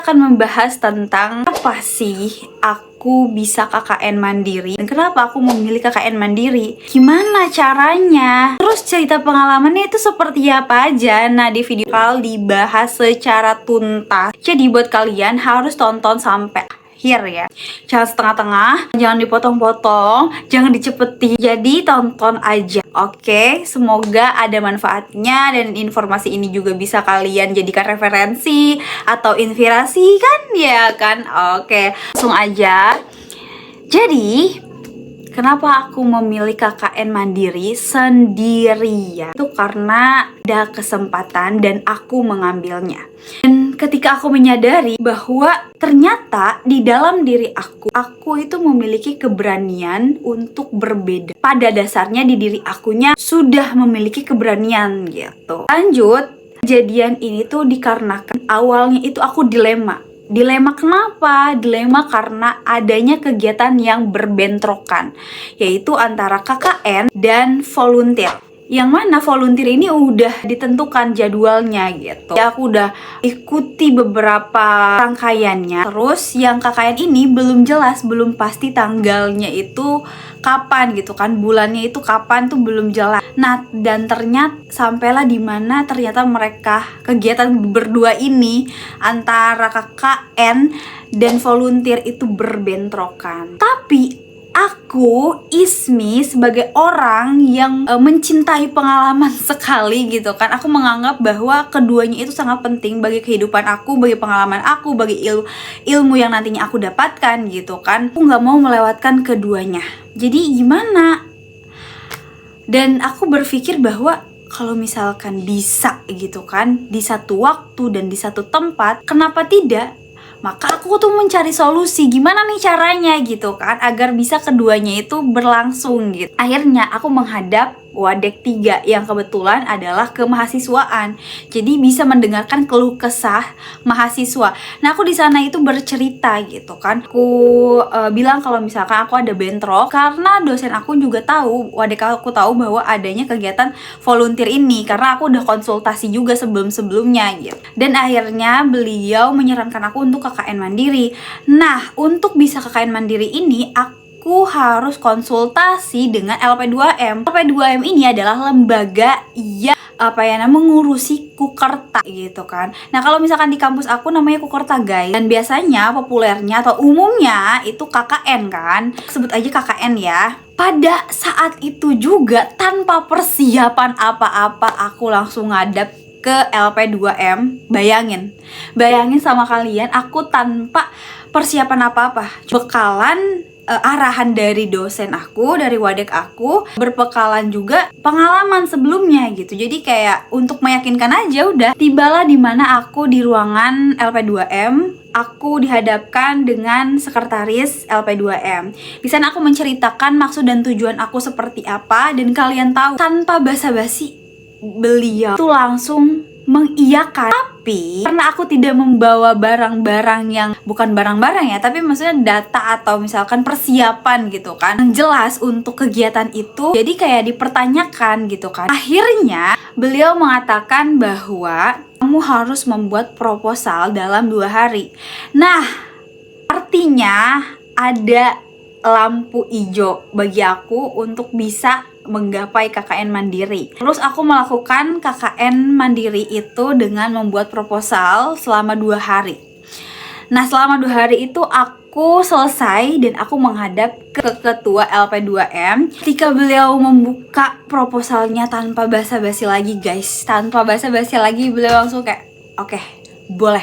Akan membahas tentang apa sih aku bisa KKN mandiri dan kenapa aku memilih KKN mandiri, gimana caranya, terus cerita pengalamannya itu seperti apa aja. Nah, di video kali dibahas secara tuntas, jadi buat kalian harus tonton sampai akhir ya, jangan setengah-tengah, jangan dipotong-potong, jangan dicepetin, jadi tonton aja. Oke, semoga ada manfaatnya dan informasi ini juga bisa kalian jadikan referensi atau inspirasi kan ya kan. Oke, langsung aja. Jadi kenapa aku memilih KKN mandiri sendirian? Itu karena ada kesempatan dan aku mengambilnya. Dan ketika aku menyadari bahwa ternyata di dalam diri aku itu memiliki keberanian untuk berbeda. Pada dasarnya di diri akunya sudah memiliki keberanian gitu. Lanjut, kejadian ini tuh dikarenakan awalnya itu aku dilema. Dilema kenapa? Dilema karena adanya kegiatan yang berbentrokan, yaitu antara KKN dan volunteer. Yang mana volunteer ini udah ditentukan jadwalnya gitu. Ya, aku udah ikuti beberapa rangkaiannya. Terus yang KKN ini belum jelas, belum pasti tanggalnya itu kapan gitu kan, bulannya itu kapan tuh belum jelas. Nah, dan ternyata sampailah dimana ternyata mereka kegiatan berdua ini antara KKN dan volunteer itu berbentrokan. Tapi aku, Ismi, sebagai orang yang mencintai pengalaman sekali gitu kan, aku menganggap bahwa keduanya itu sangat penting bagi kehidupan aku, bagi pengalaman aku, bagi ilmu yang nantinya aku dapatkan gitu kan. Aku gak mau melewatkan keduanya. Jadi gimana? Dan aku berpikir bahwa kalau misalkan bisa gitu kan, di satu waktu dan di satu tempat, kenapa tidak? Maka aku tuh mencari solusi, gimana nih caranya gitu kan, agar bisa keduanya itu berlangsung gitu. Akhirnya aku menghadap Wadek 3 yang kebetulan adalah kemahasiswaan. Jadi bisa mendengarkan keluh kesah mahasiswa. Nah, aku di sana itu bercerita gitu kan. Aku bilang kalau misalkan aku ada bentrok karena dosen aku juga tahu, Wadek aku tahu bahwa adanya kegiatan volunteer ini karena aku udah konsultasi juga sebelum-sebelumnya gitu. Dan akhirnya beliau menyarankan aku untuk KKN mandiri. Nah, untuk bisa KKN mandiri ini aku harus konsultasi dengan LP2M. LP2M ini adalah lembaga yang mengurusi Kukerta gitu kan. Nah, kalau misalkan di kampus aku namanya Kukerta guys. Dan biasanya populernya atau umumnya itu KKN kan. Sebut aja KKN ya. Pada saat itu juga tanpa persiapan apa-apa aku langsung ngadap ke LP2M. Bayangin sama kalian, aku tanpa persiapan apa-apa, bekalan arahan dari dosen aku, dari wadek aku, berbekalan juga pengalaman sebelumnya gitu. Jadi kayak untuk meyakinkan aja udah. Tibalah dimana aku di ruangan LP2M, aku dihadapkan dengan sekretaris LP2M. Di sana aku menceritakan maksud dan tujuan aku seperti apa, dan kalian tahu tanpa basa-basi beliau tuh langsung mengiyakan. Tapi karena aku tidak membawa barang-barang yang bukan barang-barang ya, tapi maksudnya data atau misalkan persiapan gitu kan yang jelas untuk kegiatan itu, jadi kayak dipertanyakan gitu kan. Akhirnya beliau mengatakan bahwa kamu harus membuat proposal dalam 2 hari. Nah, artinya ada lampu hijau bagi aku untuk bisa menggapai KKN mandiri. Terus aku melakukan KKN mandiri itu dengan membuat proposal selama 2 hari. Nah, selama 2 hari itu aku selesai dan aku menghadap ke ketua LP2M. Ketika beliau membuka proposalnya tanpa basa-basi lagi guys, tanpa basa-basi lagi, beliau langsung kayak oke, boleh.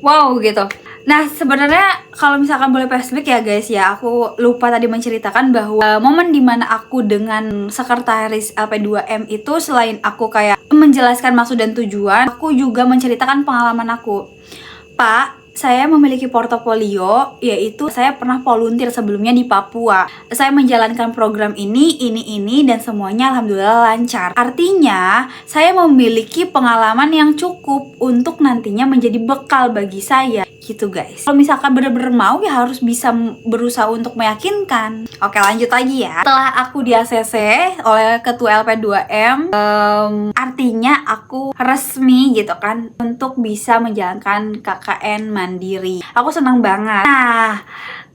Wow gitu. Nah, sebenarnya kalau misalkan boleh flashback ya guys ya, aku lupa tadi menceritakan bahwa momen dimana aku dengan sekretaris LP2M itu, selain aku kayak menjelaskan maksud dan tujuan, aku juga menceritakan pengalaman aku. Pak, saya memiliki portofolio, yaitu saya pernah volunteer sebelumnya di Papua. Saya menjalankan program ini, dan semuanya alhamdulillah lancar. Artinya, saya memiliki pengalaman yang cukup untuk nantinya menjadi bekal bagi saya. Gitu guys. Kalau misalkan bener-bener mau ya harus bisa berusaha untuk meyakinkan. Oke, lanjut lagi ya. Setelah aku di ACC oleh ketua LP2M, artinya aku resmi gitu kan untuk bisa menjalankan KKN mandiri. Aku senang banget. Nah,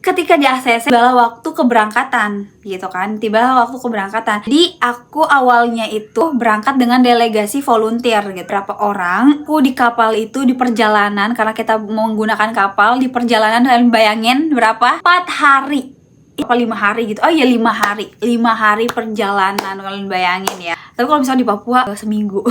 ketika di ACC tibalah waktu keberangkatan gitu kan, jadi aku awalnya itu berangkat dengan delegasi volunteer gitu, berapa orang. Aku di kapal itu di perjalanan, karena kita menggunakan kapal di perjalanan, dan bayangin berapa? 4 hari apa 5 hari gitu. Oh iya, 5 hari perjalanan, kalian bayangin ya. Tapi kalau misalnya di Papua seminggu.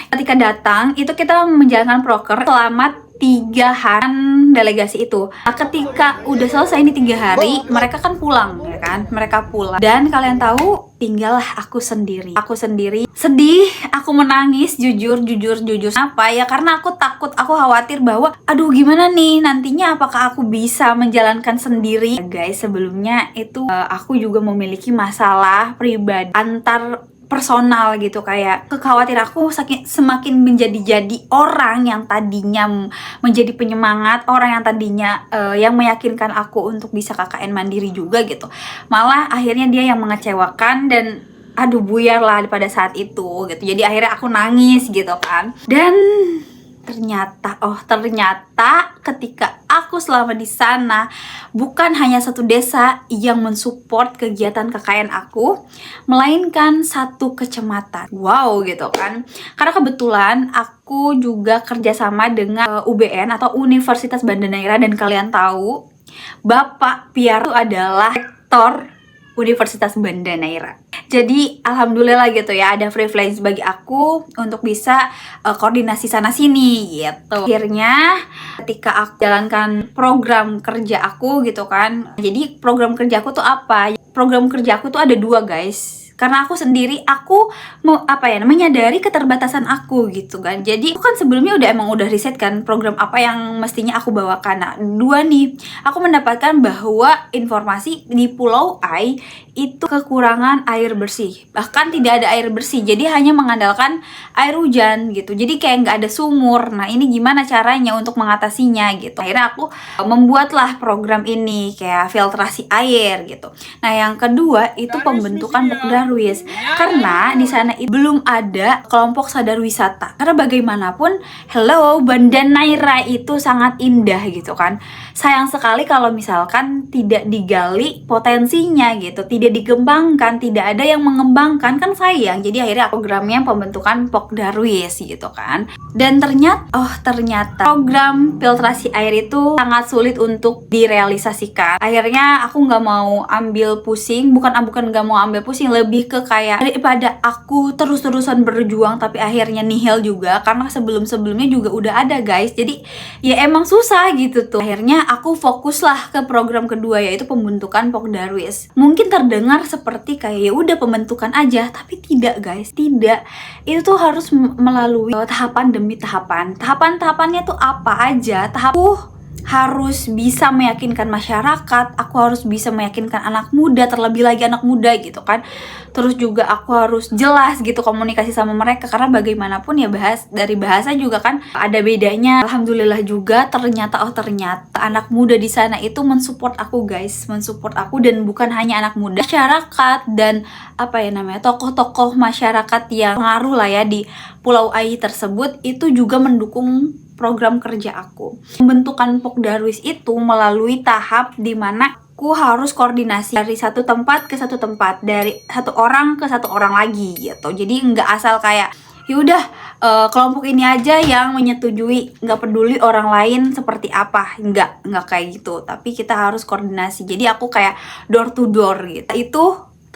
Ketika datang itu kita menjalankan proker selama 3 hari delegasi itu. Nah, ketika udah selesai ini 3 hari, mereka kan pulang ya kan, mereka pulang, dan kalian tahu tinggallah aku sendiri. Sedih, aku menangis jujur. Apa ya? Karena aku takut, aku khawatir bahwa aduh gimana nih nantinya, apakah aku bisa menjalankan sendiri. Guys, sebelumnya itu aku juga memiliki masalah pribadi antar personal gitu, kayak kekhawatiran aku semakin menjadi orang yang tadinya menjadi penyemangat, orang yang tadinya yang meyakinkan aku untuk bisa KKN mandiri juga gitu, malah akhirnya dia yang mengecewakan, dan aduh buyar lah pada saat itu gitu. Jadi akhirnya aku nangis gitu kan. Dan ternyata ketika aku selama di sana, bukan hanya satu desa yang mensupport kegiatan KKN aku, melainkan satu kecamatan. Wow gitu kan. Karena kebetulan aku juga kerjasama dengan UBN atau Universitas Banda Neira, dan kalian tahu Bapak Piar itu adalah rektor Universitas Banda Neira. Jadi alhamdulillah gitu ya, ada privilege bagi aku untuk bisa koordinasi sana sini gitu. Akhirnya ketika aku jalankan program kerja aku gitu kan. Jadi program kerja aku tuh apa? Program kerja aku tuh ada 2 guys. Karena aku sendiri, aku mau menyadari keterbatasan aku gitu kan. Jadi aku kan sebelumnya udah riset kan program apa yang mestinya aku bawakan. Nah, 2 nih, aku mendapatkan bahwa informasi di Pulau Ai itu kekurangan air bersih, bahkan tidak ada air bersih, jadi hanya mengandalkan air hujan gitu. Jadi kayak nggak ada sumur. Nah, ini gimana caranya untuk mengatasinya gitu. Akhirnya aku membuatlah program ini kayak filtrasi air gitu. Nah, yang kedua itu pembentukan Pokdarwis, karena di sana belum ada kelompok sadar wisata. Karena bagaimanapun, hello, Banda Neira itu sangat indah gitu kan. Sayang sekali kalau misalkan tidak digali potensinya gitu, tidak dikembangkan, tidak ada yang mengembangkan, kan sayang. Jadi akhirnya programnya pembentukan Pokdarwis gitu kan. Dan ternyata program filtrasi air itu sangat sulit untuk direalisasikan. Akhirnya aku nggak mau ambil pusing, bukan nggak mau ambil pusing, lebih ke kayak daripada aku terus-terusan berjuang tapi akhirnya nihil juga, karena sebelumnya juga udah ada guys. Jadi ya emang susah gitu tuh. Akhirnya aku fokuslah ke program kedua, yaitu pembentukan Pokdarwis. Mungkin terdengar seperti kayak ya udah pembentukan aja, tapi tidak guys, tidak. Itu tuh harus melalui tahapan demi tahapan. Tahapannya tuh apa aja? Harus bisa meyakinkan masyarakat, aku harus bisa meyakinkan anak muda, terlebih lagi anak muda gitu kan. Terus juga aku harus jelas gitu komunikasi sama mereka, karena bagaimanapun ya dari bahasa juga kan ada bedanya. Alhamdulillah juga ternyata anak muda di sana itu mensupport aku guys, dan bukan hanya anak muda, masyarakat dan tokoh-tokoh masyarakat yang ngaruh lah ya di Pulau Ai tersebut itu juga mendukung program kerja aku. Pembentukan Pokdarwis itu melalui tahap di mana aku harus koordinasi dari satu tempat ke satu tempat, dari satu orang ke satu orang lagi gitu. Jadi nggak asal kayak yaudah kelompok ini aja yang menyetujui, nggak peduli orang lain seperti apa, nggak kayak gitu. Tapi kita harus koordinasi. Jadi aku kayak door to door gitu. Itu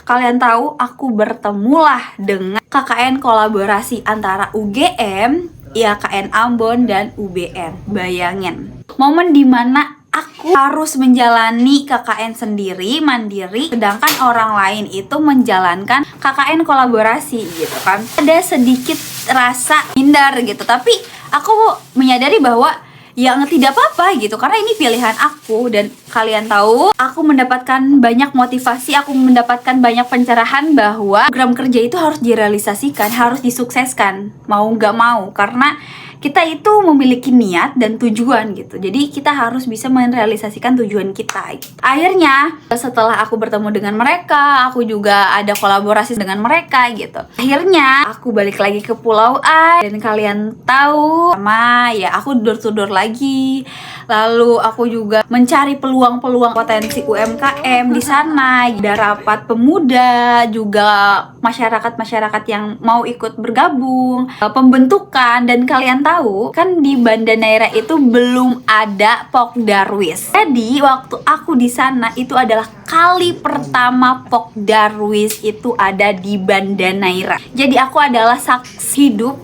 kalian tahu aku bertemulah dengan KKN kolaborasi antara UGM, IAKN Ambon, dan UBN. Bayangin momen dimana aku harus menjalani KKN sendiri mandiri, sedangkan orang lain itu menjalankan KKN kolaborasi gitu kan. Ada sedikit rasa minder gitu, tapi aku menyadari bahwa ya tidak apa-apa gitu, karena ini pilihan aku. Dan kalian tahu, aku mendapatkan banyak motivasi, aku mendapatkan banyak pencerahan bahwa program kerja itu harus direalisasikan, harus disukseskan, mau nggak mau, karena kita itu memiliki niat dan tujuan gitu. Jadi kita harus bisa merealisasikan tujuan kita. Akhirnya setelah aku bertemu dengan mereka, aku juga ada kolaborasi dengan mereka gitu. Akhirnya aku balik lagi ke Pulau A, dan kalian tahu sama ya, aku door to door lagi. Lalu aku juga mencari peluang-peluang potensi UMKM di sana. Ada rapat pemuda, juga masyarakat-masyarakat yang mau ikut bergabung, pembentukan. Dan kalian tahu kan di Banda Neira itu belum ada Pok Darwis. Jadi waktu aku di sana itu adalah kali pertama Pok Darwis itu ada di Banda Neira. Jadi aku adalah saksi hidup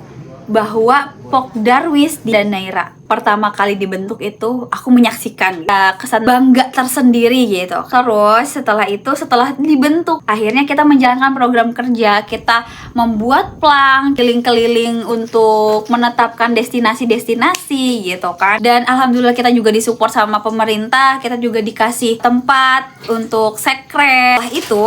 bahwa Pok Darwis di Banda Neira pertama kali dibentuk itu aku menyaksikan, kesan bangga tersendiri gitu. Terus setelah dibentuk, akhirnya kita menjalankan program kerja, kita membuat plan keliling-keliling untuk menetapkan destinasi-destinasi gitu kan. Dan alhamdulillah kita juga disupport sama pemerintah, kita juga dikasih tempat untuk sekre. Setelah itu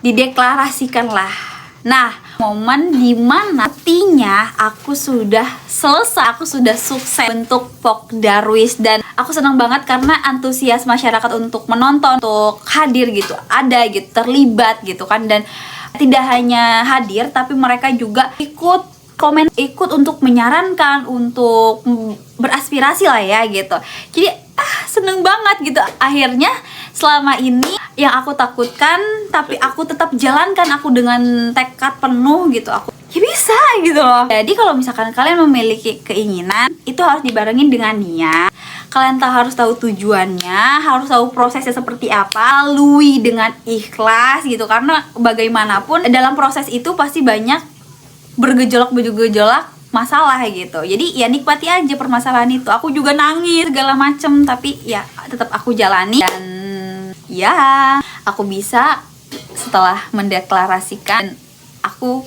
dideklarasikanlah. Nah, momen dimana artinya aku sudah selesai, aku sudah sukses bentuk Pok Darwis. Dan aku senang banget karena antusias masyarakat untuk menonton, untuk hadir gitu, ada gitu, terlibat gitu kan. Dan tidak hanya hadir, tapi mereka juga ikut komen, ikut untuk menyarankan, untuk beraspirasi lah ya gitu. Jadi seneng banget gitu. Akhirnya selama ini yang aku takutkan, tapi aku tetap jalankan, aku dengan tekad penuh gitu, aku ya bisa gitu loh. Jadi kalau misalkan kalian memiliki keinginan, itu harus dibarengin dengan niat. Kalian harus tahu tujuannya, harus tahu prosesnya seperti apa, lalui dengan ikhlas gitu. Karena bagaimanapun dalam proses itu pasti banyak bergejolak masalah gitu. Jadi ya nikmati aja permasalahan itu. Aku juga nangis segala macem, tapi ya tetap aku jalani. Dan ya aku bisa setelah mendeklarasikan, aku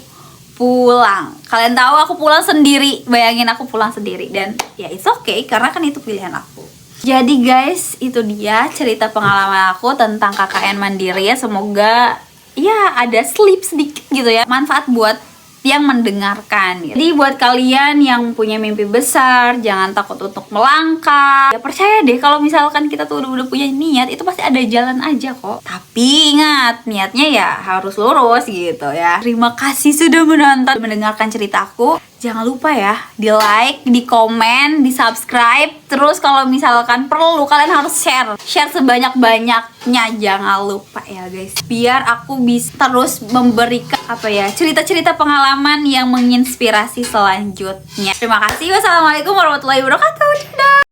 pulang. Kalian tahu aku pulang sendiri. Bayangin aku pulang sendiri. Dan ya it's okay, karena kan itu pilihan aku. Jadi guys, itu dia cerita pengalaman aku tentang KKN Mandiri ya. Semoga ya ada slip sedikit gitu ya, manfaat buat yang mendengarkan gitu. Jadi buat kalian yang punya mimpi besar, jangan takut untuk melangkah. Ya percaya deh, kalau misalkan kita tuh udah punya niat, itu pasti ada jalan aja kok. Tapi ingat, niatnya ya harus lurus gitu ya. Terima kasih sudah menonton, mendengarkan ceritaku. Jangan lupa ya, di like, di komen, di subscribe. Terus kalau misalkan perlu, kalian harus share sebanyak-banyaknya. Jangan lupa ya guys, biar aku bisa terus memberikan cerita-cerita pengalaman yang menginspirasi selanjutnya. Terima kasih. Wassalamualaikum warahmatullahi wabarakatuh. Dadah.